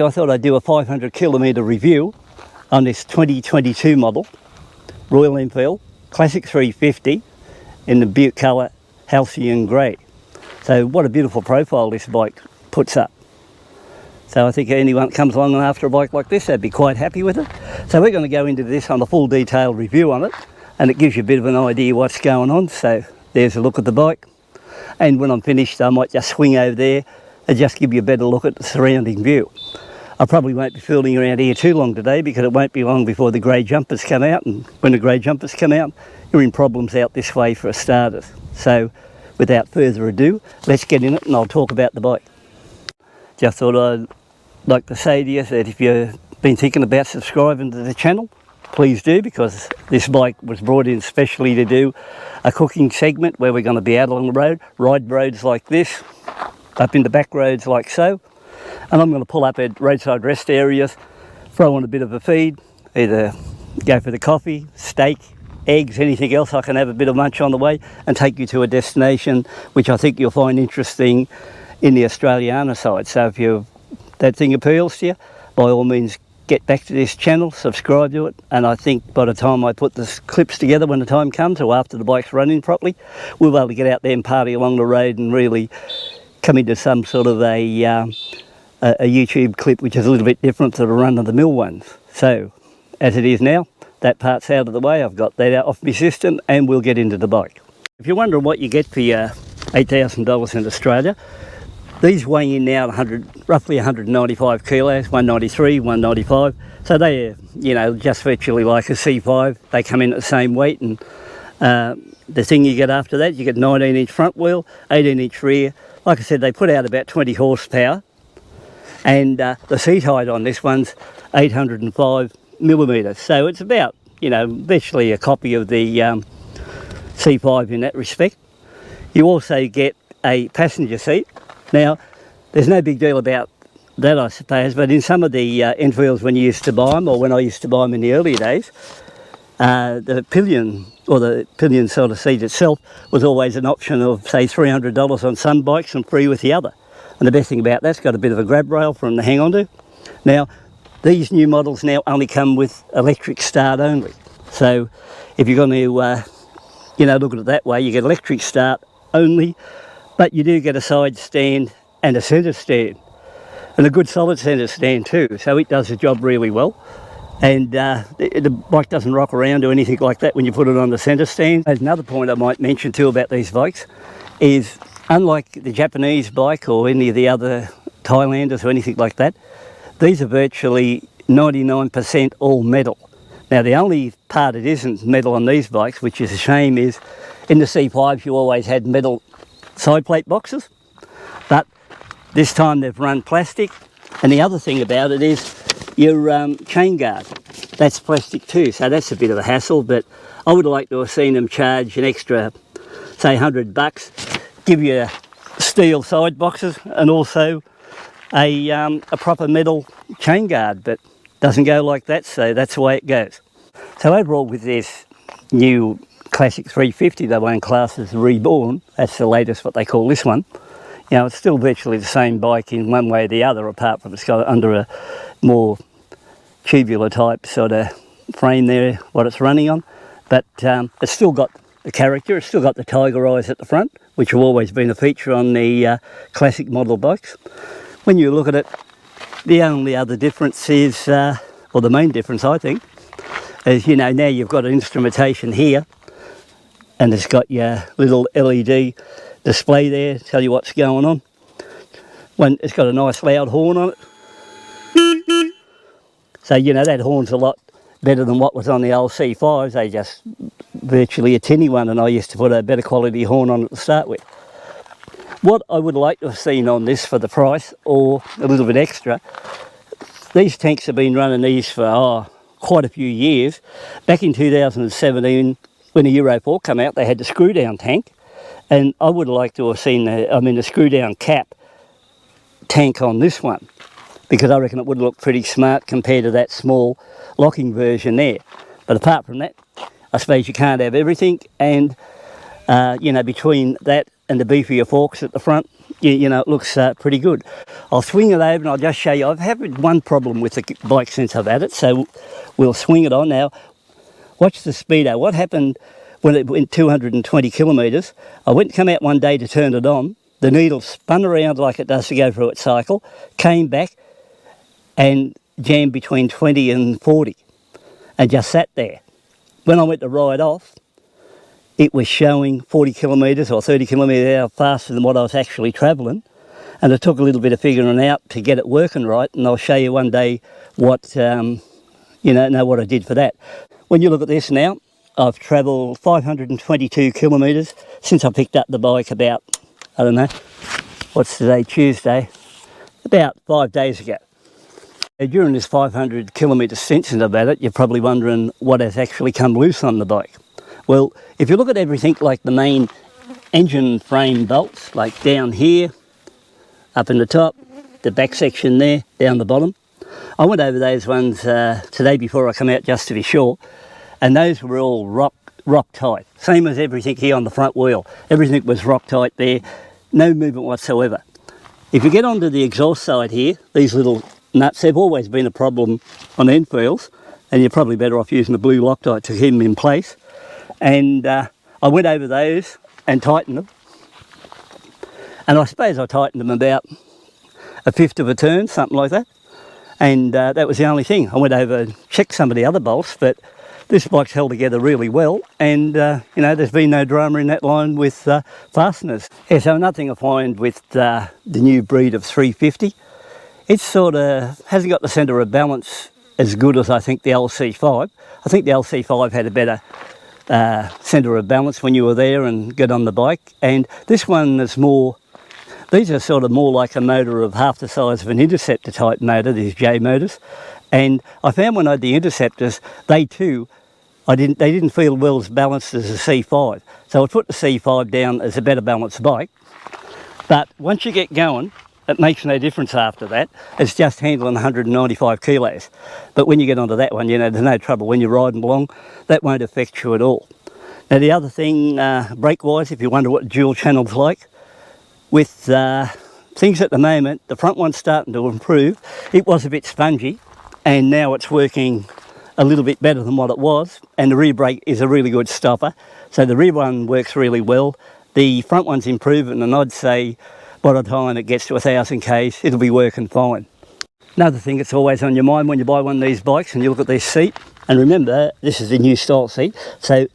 I thought I'd do a 500 kilometre review on this 2022 model Roya Enfield Classic 350 in the Butte colour Halcyon Grey. So what a beautiful profile this bike puts up. So I think anyone that comes along after a bike like this, they'd be quite happy with it. So we're going to go into this on a full detailed review on it, and it gives you a bit of an idea what's going on. So there's a look at the bike, and when I'm finished I might just swing over there and just give you a better look at the surrounding view. I probably won't be fooling around here too long today, because it won't be long before the grey jumpers come out, and when the grey jumpers come out, you're in problems out this way for a starters. So without further ado, let's get in it and I'll talk about the bike. Just thought I'd like to say to you that if you've been thinking about subscribing to the channel, please do, because this bike was brought in specially to do a cooking segment where we're going to be out along the road, ride roads like this, up into back roads like so, and I'm going to pull up at roadside rest areas, throw on a bit of a feed, either go for the coffee, steak, eggs, anything else I can have a bit of munch on the way, and take you to a destination which I think you'll find interesting in the Australiana side. So if that thing appeals to you, by all means get back to this channel, subscribe to it, and I think by the time I put the clips together when the time comes, or after the bike's running properly, we'll be able to get out there and party along the road and really come into some sort of a YouTube clip which is a little bit different to the run-of-the-mill ones. So as it is now, that part's out of the way, I've got that out off my system, and we'll get into the bike. If you're wondering what you get for your $8,000 in Australia, these weigh in now roughly 195 kilos, 193, 195. So they're, just virtually like a C5. They come in at the same weight, and the thing you get after that, you get 19-inch front wheel, 18-inch rear. Like I said, they put out about 20 horsepower, and the seat height on this one's 805 millimetres. So it's about, virtually a copy of the C5 in that respect. You also get a passenger seat. Now, there's no big deal about that, I suppose, but in some of the Enfields when you used to buy them, or when I used to buy them in the early days, the pillion, or the pillion sort of seat itself, was always an option of, say, $300 on some bikes and free with the other. And the best thing about that's got a bit of a grab rail for them to hang on to. Now, these new models now only come with electric start only. So if you're going to, look at it that way, you get electric start only, but you do get a side stand and a centre stand, and a good solid centre stand too. So it does the job really well. And the bike doesn't rock around or anything like that when you put it on the centre stand. There's another point I might mention too about these bikes is, unlike the Japanese bike or any of the other Thailanders or anything like that, these are virtually 99% all metal. Now the only part it isn't metal on these bikes, which is a shame, is in the C5s you always had metal side plate boxes, but this time they've run plastic. And the other thing about it is your chain guard, that's plastic too, so that's a bit of a hassle. But I would like to have seen them charge an extra, say, $100, give you steel side boxes and also a proper metal chain guard, but doesn't go like that, so that's the way it goes. So overall, with this new Classic 350, they won't class as reborn, that's the latest what they call this one. It's still virtually the same bike in one way or the other, apart from it's got under a more tubular type sort of frame there, what it's running on. But it's still got the character, it's still got the tiger eyes at the front, which have always been a feature on the classic model bikes. When you look at it, the only other difference is, or the main difference I think, is now you've got an instrumentation here, and it's got your little LED display there to tell you what's going on. It's got a nice loud horn on it. So that horn's a lot better than what was on the old C5s. They just virtually a tinny one, and I used to put a better quality horn on it to start with. What I would like to have seen on this for the price, or a little bit extra, these tanks have been running these for quite a few years. Back in 2017, when the Euro 4 came out, they had the screw down tank, and I would like to have seen the screw down cap tank on this one, because I reckon it would look pretty smart compared to that small locking version there. But apart from that, I suppose you can't have everything, and between that and the beefier forks at the front, you know, it looks pretty good. I'll swing it over and I'll just show you. I've had one problem with the bike since I've had it, so we'll swing it on now. Watch the speedo. What happened when it went 220 kilometres? I went to come out one day to turn it on. The needle spun around like it does to go through its cycle, came back and jammed between 20 and 40 and just sat there. When I went to ride off, it was showing 40 kilometres or 30 kilometres an hour faster than what I was actually travelling. And it took a little bit of figuring out to get it working right. And I'll show you one day what, you know what I did for that. When you look at this now, I've travelled 522 kilometres since I picked up the bike about, I don't know, what's today, Tuesday, about 5 days ago. During this 500 kilometre stint since I've had it, you're probably wondering what has actually come loose on the bike. Well, if you look at everything like the main engine frame bolts, like down here, up in the top, the back section there, down the bottom, I went over those ones today before I come out just to be sure, and those were all rock tight. Same as everything here on the front wheel. Everything was rock tight there, no movement whatsoever. If you get onto the exhaust side here, these little nuts have always been a problem on Enfields, and you're probably better off using the blue Loctite to keep them in place. And I went over those and tightened them, and I suppose I tightened them about a fifth of a turn, something like that, and that was the only thing. I went over and checked some of the other bolts, but this bike's held together really well, and you know, there's been no drama in that line with fasteners. Yeah, so another thing I find with the new breed of 350, it sort of hasn't got the centre of balance as good as I think the LC5. I think the LC5 had a better centre of balance when you were there and get on the bike, and this one is more, these are sort of more like a motor of half the size of an Interceptor type motor, these J motors. And I found when I had the Interceptors, they too, they didn't feel well as balanced as the C5. So I put the C5 down as a better balanced bike, but once you get going, it makes no difference after that. It's just handling 195 kilos. But when you get onto that one, you know, there's no trouble. When you're riding along, that won't affect you at all. Now the other thing, brake-wise, if you wonder what dual channel's like, with things at the moment, the front one's starting to improve. It was a bit spongy, and now it's working a little bit better than what it was, and the rear brake is a really good stopper. So the rear one works really well. The front one's improving, and I'd say by the time it gets to 1,000 k's, it'll be working fine. Another thing that's always on your mind when you buy one of these bikes and you look at this seat, and remember, this is the new style seat, so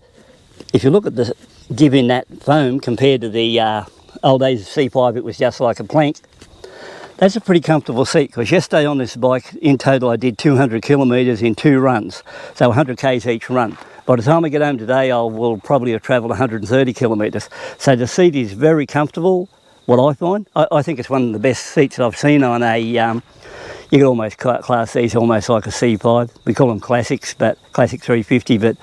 if you look at the give in that foam compared to the old days of C5, it was just like a plank. That's a pretty comfortable seat, because yesterday on this bike, in total I did 200 kilometres in 2 runs, so 100 k's each run. By the time I get home today, I will probably have travelled 130 kilometres. So the seat is very comfortable, what I find. I think it's one of the best seats I've seen on a, you could almost class these almost like a C5. We call them classics, but Classic 350, but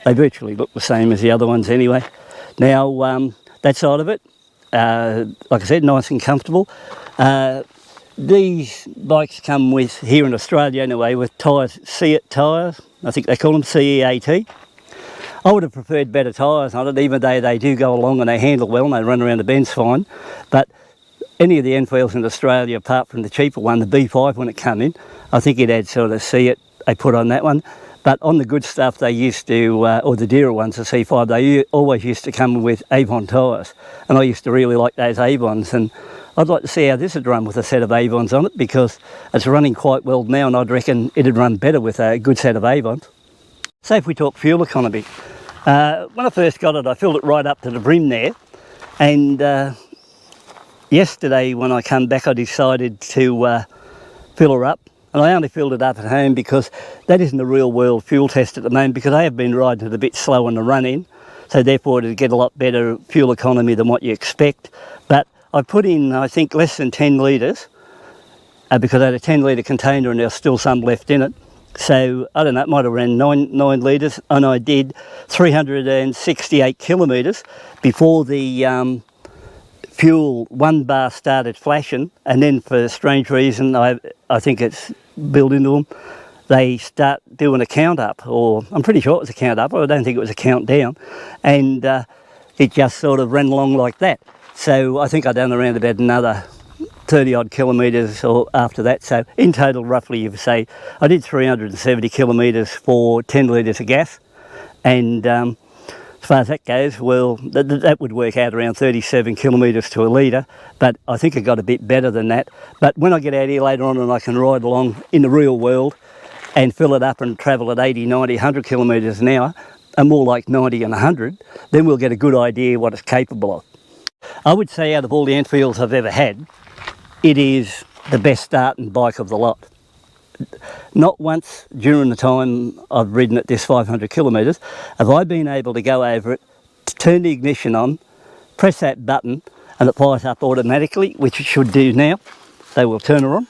they virtually look the same as the other ones anyway. Now, that side of it, like I said, nice and comfortable. These bikes come with, here in Australia anyway, with tyres, CEAT tyres, I think they call them CEAT. I would have preferred better tyres on it, even though they do go along and they handle well and they run around the bends fine. But any of the Enfields in Australia, apart from the cheaper one, the B5 when it came in, I think it had sort of CEAT they put on that one. But on the good stuff they used to, or the dearer ones, the C5, they always used to come with Avon tyres. And I used to really like those Avons, and I'd like to see how this would run with a set of Avons on it, because it's running quite well now, and I'd reckon it'd run better with a good set of Avons. So if we talk fuel economy, when I first got it, I filled it right up to the brim there, and yesterday when I come back, I decided to fill her up, and I only filled it up at home because that isn't a real world fuel test at the moment, because I have been riding it a bit slow on the run-in, so therefore it'll get a lot better fuel economy than what you expect. But I put in, I think, less than 10 litres, because I had a 10-litre container and there's still some left in it. So, I don't know, it might have ran 9 litres, and I did 368 kilometres before the fuel 1 bar started flashing, and then for a strange reason, I think it's built into them, they start doing a count up, or I'm pretty sure it was a count up, or I don't think it was a count down, and it just sort of ran along like that. So I think I've done around about another 30 odd kilometres or after that. So in total, roughly, you say I did 370 kilometres for 10 litres of gas. And as far as that goes, well, that would work out around 37 kilometres to a litre, but I think I got a bit better than that. But when I get out here later on and I can ride along in the real world and fill it up and travel at 80, 90, 100 kilometres an hour, and more like 90 and 100, then we'll get a good idea what it's capable of. I would say out of all the Enfields I've ever had, it is the best starting bike of the lot. Not once during the time I've ridden it this 500 kilometres have I been able to go over it, to turn the ignition on, press that button and it fires up automatically, which it should do now. So we'll turn her on.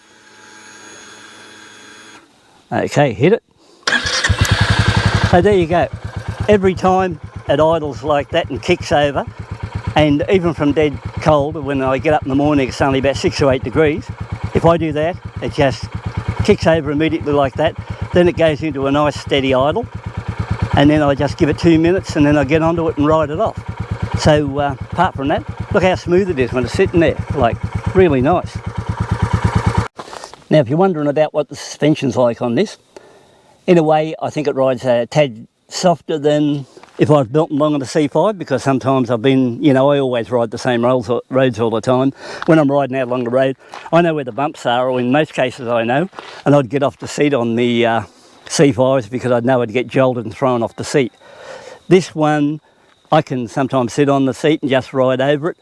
Okay, hit it. So there you go. Every time it idles like that and kicks over, and even from dead cold, when I get up in the morning it's only about 6 or 8 degrees, if I do that, it just kicks over immediately like that, then it goes into a nice steady idle, and then I just give it 2 minutes and then I get onto it and ride it off. So apart from that, look how smooth it is when it's sitting there, like really nice. Now if you're wondering about what the suspension's like on this, in a way I think it rides a tad softer than if I was belting along on the C5, because sometimes I've been, you know, I always ride the same roads all the time. When I'm riding out along the road, I know where the bumps are, or in most cases I know, and I'd get off the seat on the C5s because I'd know I'd get jolted and thrown off the seat. This one, I can sometimes sit on the seat and just ride over it,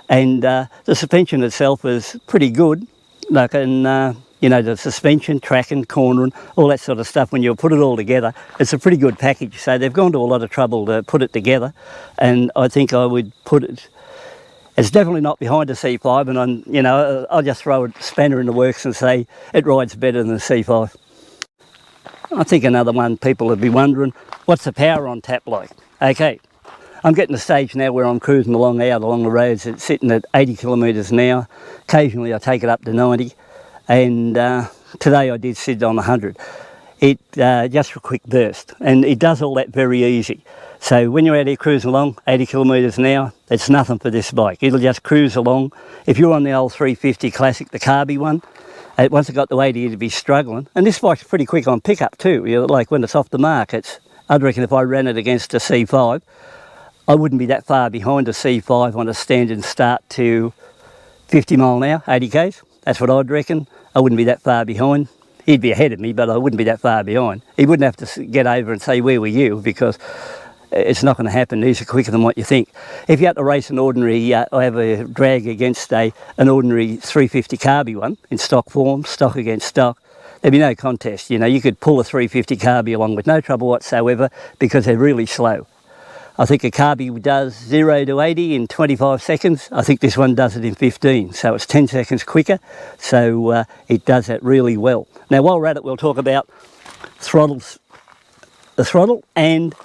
and the suspension itself is pretty good. Like, and you know, the suspension, tracking, cornering, all that sort of stuff, when you put it all together, it's a pretty good package. So they've gone to a lot of trouble to put it together, and I think I would put it, it's definitely not behind a C5, and I'm, you know, I'll just throw a spanner in the works and say it rides better than the C5. I think another one people would be wondering, what's the power on tap like? Okay, I'm getting to the stage now where I'm cruising along out along the roads. It's sitting at 80 kilometres an hour. Occasionally I take it up to 90. And today I did sit on 100. It just for a quick burst, and it does all that very easy. So when you're out here cruising along 80 kilometres an hour, it's nothing for this bike. It'll just cruise along. If you're on the old 350 Classic, the carby one, once it got to 80 you'd be struggling. And this bike's pretty quick on pickup too. You know, like when it's off the mark, I'd reckon if I ran it against a C5, I wouldn't be that far behind a C5 on a standing start to 50 mile an hour, 80 k's. That's what I'd reckon. I wouldn't be that far behind. He'd be ahead of me, but I wouldn't be that far behind. He wouldn't have to get over and say, where were you? Because it's not going to happen. These are quicker than what you think. If you had to race an ordinary, I have a drag against an ordinary 350 carby one in stock form, stock against stock, there'd be no contest. You know, you could pull a 350 carby along with no trouble whatsoever because they're really slow. I think a carby does 0 to 80 in 25 seconds. I think this one does it in 15, so it's 10 seconds quicker. So it does that really well. Now while we're at it, we'll talk about throttles, the throttle and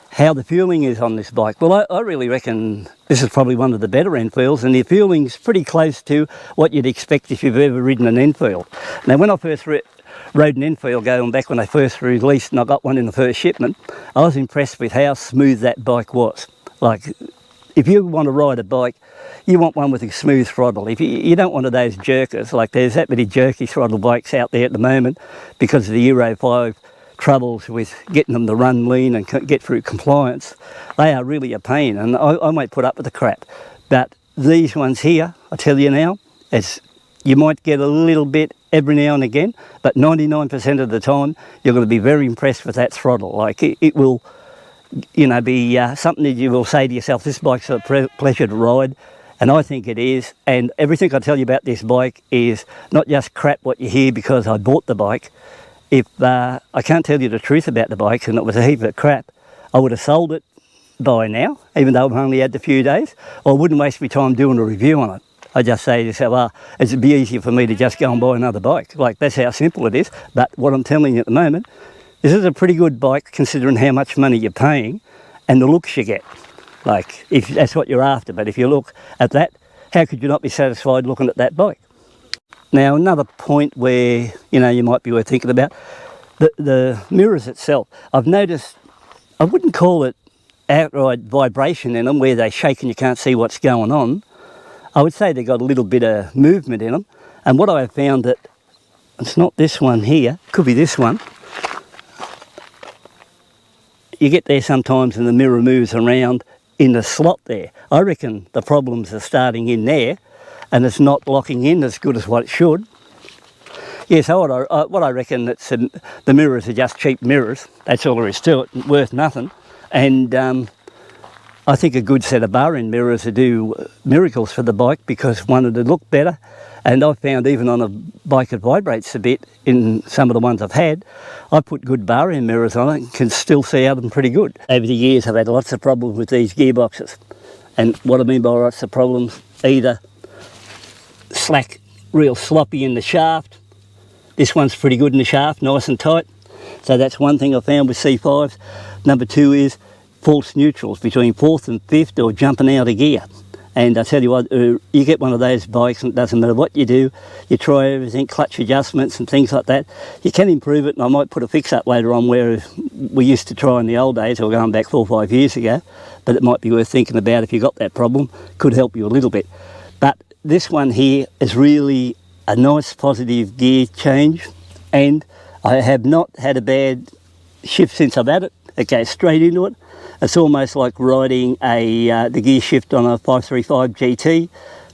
how the fueling is on this bike. Well, I really reckon this is probably one of the better Enfields, and the fueling's pretty close to what you'd expect if you've ever ridden an Enfield. Now when I first rode an Enfield going back when they first released and I got one in the first shipment, I was impressed with how smooth that bike was. Like, if you want to ride a bike, you want one with a smooth throttle. If you don't want one of those jerkers, like there's that many jerky throttle bikes out there at the moment because of the Euro 5 troubles with getting them to run lean and get through compliance. They are really a pain, and I won't put up with the crap. But these ones here, I tell you now, you might get a little bit every now and again, but 99% of the time you're going to be very impressed with that throttle. Like it will, you know, be something that you will say to yourself, this bike's a pleasure to ride, and I think it is. And everything I tell you about this bike is not just crap what you hear because I bought the bike. If I can't tell you the truth about the bike and it was a heap of crap, I would have sold it by now, even though I've only had a few days, or I wouldn't waste my time doing a review on it. I just say to yourself, well, it'd be easier for me to just go and buy another bike. Like, that's how simple it is. But what I'm telling you at the moment, this is a pretty good bike considering how much money you're paying and the looks you get. Like, if that's what you're after. But if you look at that, how could you not be satisfied looking at that bike? Now, another point where, you know, you might be worth thinking about, the mirrors itself. I've noticed, I wouldn't call it outright vibration in them where they shake and you can't see what's going on. I would say they've got a little bit of movement in them. And what I have found that, it's not this one here, could be this one. You get there sometimes and the mirror moves around in the slot there. I reckon the problems are starting in there and it's not locking in as good as what it should. Yeah, so what I reckon, it's the mirrors are just cheap mirrors. That's all there is to it, worth nothing. And I think a good set of bar-end mirrors would do miracles for the bike, because one, it'd look better. And I've found even on a bike that vibrates a bit, in some of the ones I've had, I put good bar-end mirrors on it and can still see out of them pretty good. Over the years I've had lots of problems with these gearboxes. And what I mean by lots of problems, either slack, real sloppy in the shaft. This one's pretty good in the shaft, nice and tight. So that's one thing I found with C5s. Number two is false neutrals between fourth and fifth, or jumping out of gear. And I tell you what, you get one of those bikes and it doesn't matter what you do, you try everything, clutch adjustments and things like that, you can improve it. And I might put a fix up later on where we used to try in the old days, or going back 4 or 5 years ago, but it might be worth thinking about if you got that problem, could help you a little bit. But this one here is really a nice positive gear change, and I have not had a bad shift since I've had it. It goes straight into it. It's almost like riding the gear shift on a 535 GT,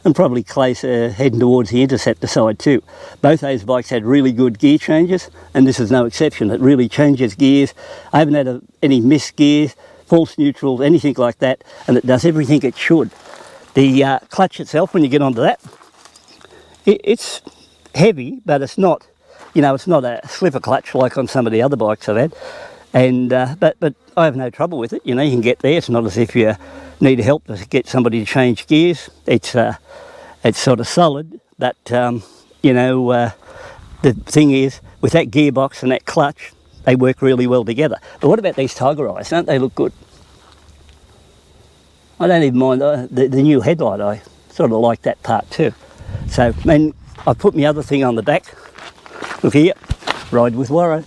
and probably closer heading towards the Interceptor side too. Both those bikes had really good gear changes, and this is no exception. It really changes gears. I haven't had any missed gears, false neutrals, anything like that, and it does everything it should. The clutch itself, when you get onto that, it's heavy, but it's not, it's not a slipper clutch like on some of the other bikes I've had. And but I have no trouble with it. You can get there. It's not as if you need help to get somebody to change gears. It's sort of solid. But the thing is, with that gearbox and that clutch, they work really well together. But what about these Tiger Eyes? Don't they look good? I don't even mind the new headlight. I sort of like that part too. So, and I put my other thing on the back. Look here, ride with Warrow.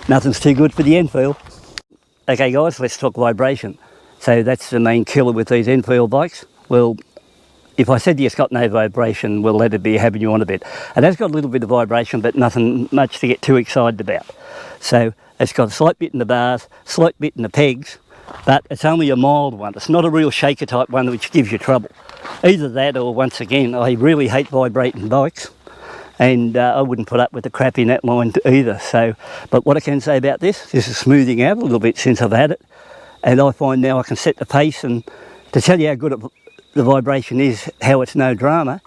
Nothing's too good for the Enfield. Okay guys, let's talk vibration. So that's the main killer with these Enfield bikes. Well, if I said to you it's got no vibration, well, let it be having you on a bit. It has got a little bit of vibration, but nothing much to get too excited about. So it's got a slight bit in the bars, slight bit in the pegs, but it's only a mild one. It's not a real shaker type one which gives you trouble. Either that, or once again, I really hate vibrating bikes. And I wouldn't put up with the crap in that line either. So, but what I can say about this is smoothing out a little bit since I've had it. And I find now I can set the pace, and to tell you how good the vibration is, how it's no drama,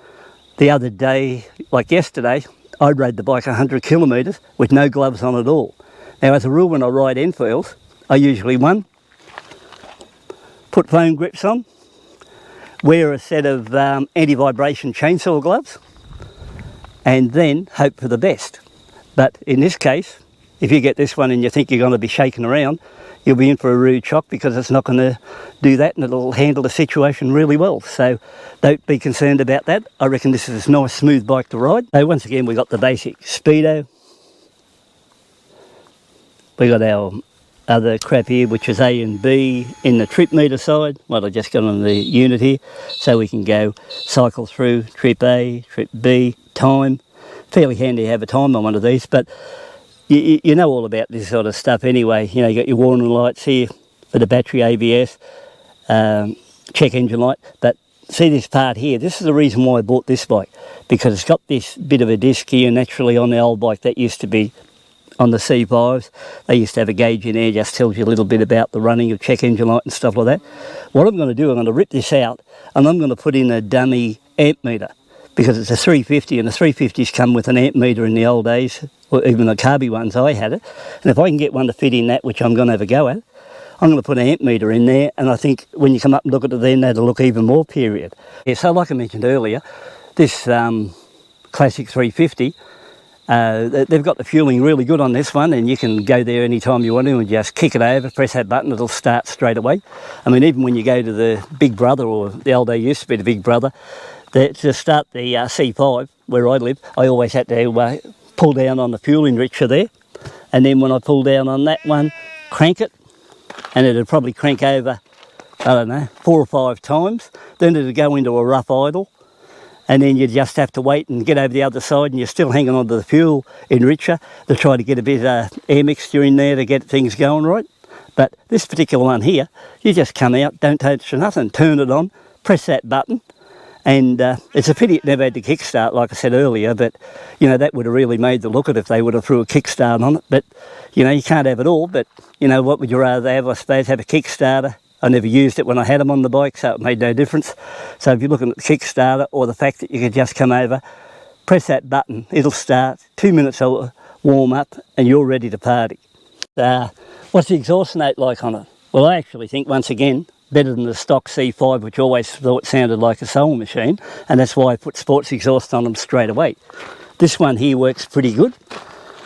the other day, like yesterday, I rode the bike 100 kilometres with no gloves on at all. Now, as a rule, when I ride Enfields, I usually, put foam grips on, wear a set of anti-vibration chainsaw gloves, and then hope for the best. But in this case, if you get this one and you think you're going to be shaking around, you'll be in for a rude shock, because it's not going to do that, and it'll handle the situation really well. So don't be concerned about that. I reckon this is a nice smooth bike to ride. So once again, we got the basic speedo. We got our other crap here, which is A and B in the trip meter side. Well, I just got on the unit here, so we can go cycle through trip A, trip B, time. Fairly handy to have a time on one of these, but you know all about this sort of stuff anyway. You got your warning lights here for the battery, ABS, check engine light. But see this part here, this is the reason why I bought this bike, because it's got this bit of a disc here. Naturally, on the old bike that used to be on the C5s, they used to have a gauge in there, just tells you a little bit about the running of check engine light and stuff like that. What I'm going to do, I'm going to rip this out, and I'm going to put in a dummy amp meter, because it's a 350, and the 350s come with an amp meter in the old days, or even the carby ones I had it. And if I can get one to fit in that, which I'm going to have a go at, I'm going to put an amp meter in there, and I think when you come up and look at it then, that'll look even more period. Yeah, so like I mentioned earlier, this Classic 350, they've got the fueling really good on this one, and you can go there anytime you want to and just kick it over, press that button, it'll start straight away. I mean, even when you go to the Big Brother, or the old day used to be the Big Brother, to start the C5, where I live, I always had to pull down on the fuel enricher there, and then when I pull down on that one, crank it, and it'll probably crank over I don't know, 4 or 5 times. Then it'd go into a rough idle, and then you just have to wait and get over the other side, and you're still hanging on to the fuel enricher to try to get a bit of air mixture in there to get things going right. But this particular one here, you just come out, don't touch nothing, turn it on, press that button, and it's a pity it never had the kickstart, like I said earlier, but, you know, that would have really made the look of it if they would have threw a kickstart on it. But, you know, you can't have it all, but, you know, what would you rather have? I suppose have a kickstarter. I never used it when I had them on the bike, so it made no difference. So if you're looking at the kickstarter, or the fact that you could just come over, press that button, it'll start, 2 minutes will warm up, and you're ready to party. What's the exhaust note like on it? Well, I actually think, once again, better than the stock C5, which I always thought sounded like a soul machine, and that's why I put sports exhaust on them straight away. This one here works pretty good,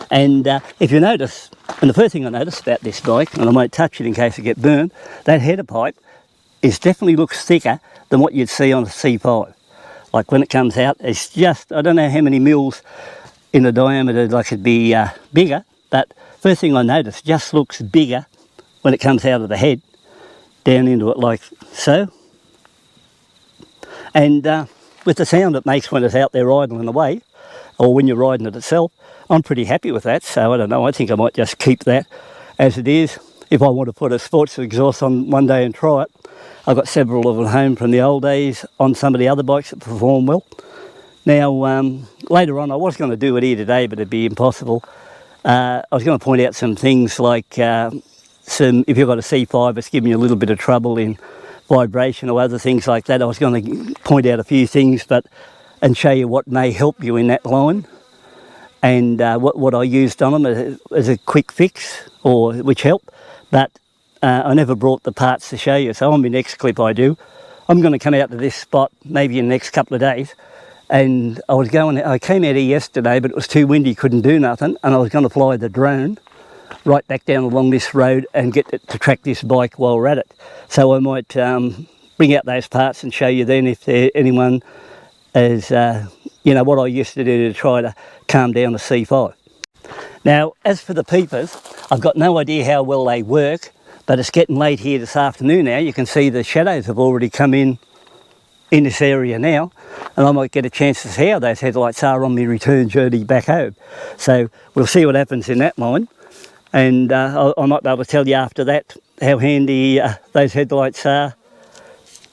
and if you notice, and the first thing I noticed about this bike, and I might touch it in case I get burned, that header pipe definitely looks thicker than what you'd see on a C5. Like when it comes out, it's just, I don't know how many mils in the diameter, like it'd be bigger, but first thing I noticed, just looks bigger when it comes out of the head down into it like so. And with the sound it makes when it's out there idling away, or when you're riding it itself, I'm pretty happy with that. So I don't know, I think I might just keep that as it is. If I want to put a sports exhaust on one day and try it, I've got several of them home from the old days on some of the other bikes that perform well. Now, later on, I was going to do it here today, but it'd be impossible. I was going to point out some things like if you've got a C5, it's giving you a little bit of trouble in vibration or other things like that. I was going to point out a few things and show you what may help you in that line, and what I used on them as a quick fix, or which helped. But I never brought the parts to show you, so on my next clip I do. I'm going to come out to this spot maybe in the next couple of days, and I came out here yesterday, but it was too windy, couldn't do nothing, and I was going to fly the drone right back down along this road and get it to track this bike while we're at it. So I might bring out those parts and show you then if anyone is, you know, what I used to do to try to calm down the C5. Now, as for the peepers, I've got no idea how well they work, but it's getting late here this afternoon now. You can see the shadows have already come in this area now, and I might get a chance to see how those headlights are on my return journey back home. So we'll see what happens in that line. And I might be able to tell you after that how handy those headlights are,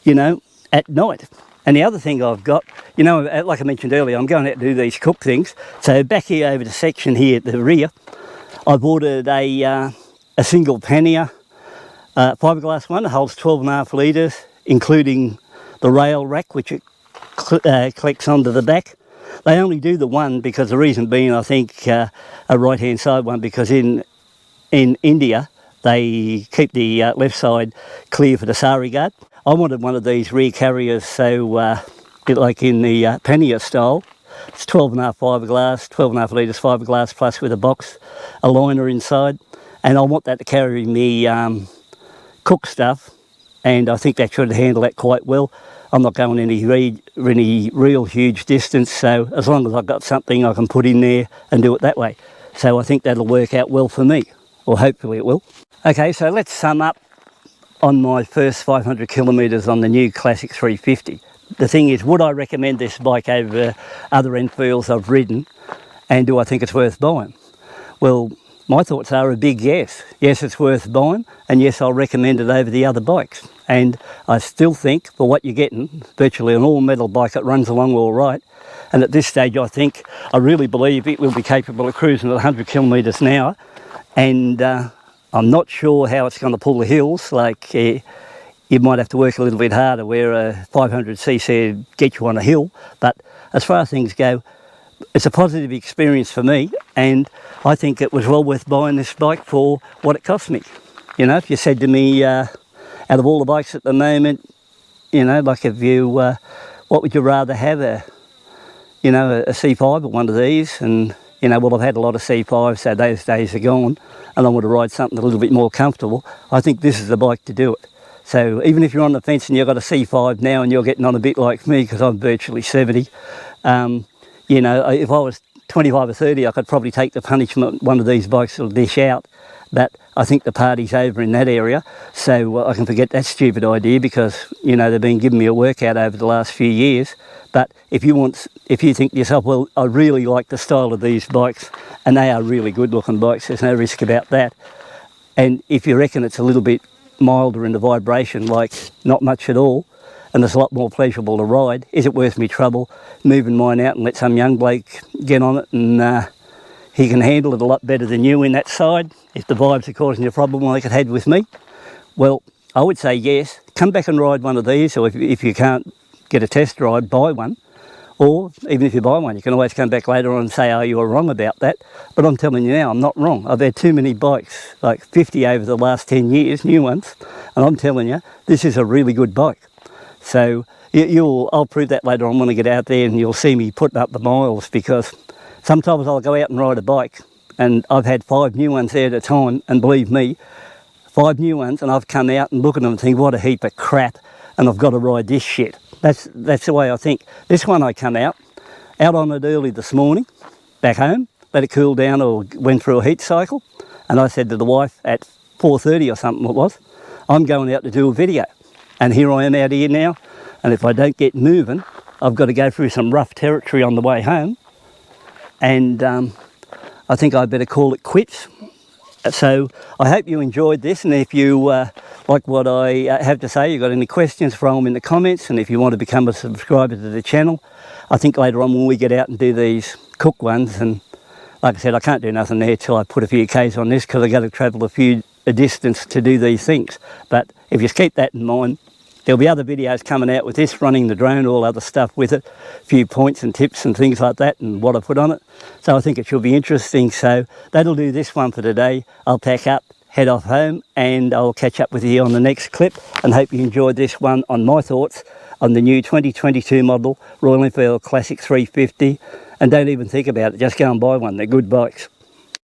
you know, at night. And the other thing I've got, you know, like I mentioned earlier, I'm going out to do these cook things. So back here over the section here at the rear, I've ordered a single pannier fiberglass one. It holds 12.5 litres, including the rail rack, which it collects onto the back. They only do the one because the reason being, I think, a right-hand side one, because in India, they keep the left side clear for the sari guard. I wanted one of these rear carriers, so like in the pannier style. It's 12.5 fiberglass, 12.5 litres fiberglass, plus with a box, a liner inside. And I want that to carry me cook stuff, and I think that should handle that quite well. I'm not going any real huge distance, so as long as I've got something I can put in there and do it that way. So I think that'll work out well for me, or hopefully it will. Okay, so let's sum up on my first 500 kilometres on the new Classic 350. The thing is, would I recommend this bike over other Enfields I've ridden, and do I think it's worth buying? Well, my thoughts are a big yes. Yes, it's worth buying, and yes, I'll recommend it over the other bikes. And I still think, for what you're getting, virtually an all-metal bike that runs along all right. And at this stage, I really believe it will be capable of cruising at 100 kilometres an hour. And I'm not sure how it's going to pull the hills. Like, you might have to work a little bit harder where a 500cc would get you on a hill. But as far as things go, it's a positive experience for me, and I think it was well worth buying this bike for what it cost me. You know, if you said to me, out of all the bikes at the moment, you know, like if you, what would you rather have, a C5 or one of these? And, you know, well, I've had a lot of C5s, so those days are gone, and I want to ride something a little bit more comfortable. I think this is the bike to do it. So even if you're on the fence and you've got a C5 now and you're getting on a bit like me, because I'm virtually 70, you know, if I was 25 or 30, I could probably take the punishment one of these bikes will dish out. But I think the party's over in that area, so I can forget that stupid idea because, you know, they've been giving me a workout over the last few years. But if you think to yourself, well, I really like the style of these bikes, and they are really good looking bikes, there's no risk about that. And if you reckon it's a little bit milder in the vibration, like not much at all, and it's a lot more pleasurable to ride, is it worth me trouble moving mine out and let some young bloke get on it, and he can handle it a lot better than you in that side? If the vibes are causing you a problem like it had with me, well, I would say yes, come back and ride one of these, or if you can't get a test ride, buy one. Or even if you buy one, you can always come back later on and say, oh, you were wrong about that. But I'm telling you now, I'm not wrong. I've had too many bikes, like 50 over the last 10 years, new ones, and I'm telling you, this is a really good bike. So I'll prove that later on when I get out there, and you'll see me putting up the miles, because sometimes I'll go out and ride a bike, and I've had 5 new ones there at a time, and believe me, 5 new ones, and I've come out and look at them and think, what a heap of crap, and I've got to ride this shit. That's the way I think. This one I come out on it early this morning, back home, let it cool down or went through a heat cycle, and I said to the wife at 4:30 or something it was, I'm going out to do a video. And here I am out here now, and if I don't get moving, I've got to go through some rough territory on the way home, and I think I'd better call it quits. So I hope you enjoyed this, and if you like what I have to say, you've got any questions, throw them in the comments, and if you want to become a subscriber to the channel, I think later on when we get out and do these cook ones, and like I said, I can't do nothing there till I put a few Ks on this, because I've got to travel a distance to do these things. But if you keep that in mind, there'll be other videos coming out with this, running the drone, all other stuff with it, a few points and tips and things like that, and what I put on it. So I think it should be interesting. So that'll do this one for today. I'll pack up, head off home, and I'll catch up with you on the next clip, and hope you enjoyed this one on my thoughts on the new 2022 model Roya Enfield Classic 350. And don't even think about it, just go and buy one, they're good bikes.